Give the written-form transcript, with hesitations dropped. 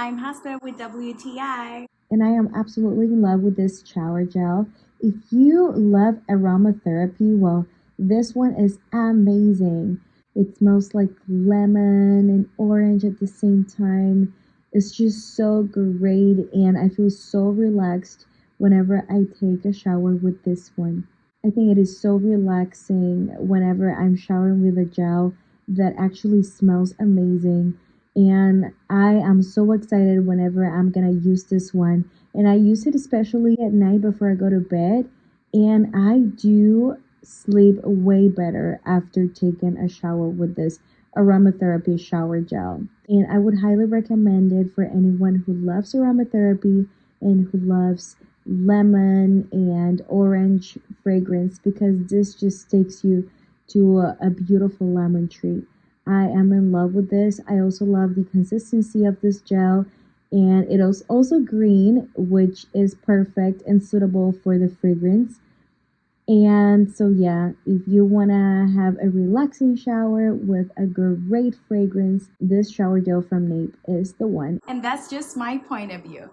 I'm Husband with WTI. And I am absolutely in love with this shower gel. If you love aromatherapy, well, this one is amazing. It smells like lemon and orange at the same time. It's just so great, and I feel so relaxed whenever I take a shower with this one. I think it is so relaxing whenever I'm showering with a gel that actually smells amazing. And I am so excited whenever I'm gonna use this one. And I use it especially at night before I go to bed. And I do sleep way better after taking a shower with this aromatherapy shower gel. And I would highly recommend it for anyone who loves aromatherapy and who loves lemon and orange fragrance, because this just takes you to a beautiful lemon tree. I am in love with this. I also love the consistency of this gel, and it is also green, which is perfect and suitable for the fragrance. And so yeah, if you want to have a relaxing shower with a great fragrance, this shower gel from Kneipp is the one. And that's just my point of view.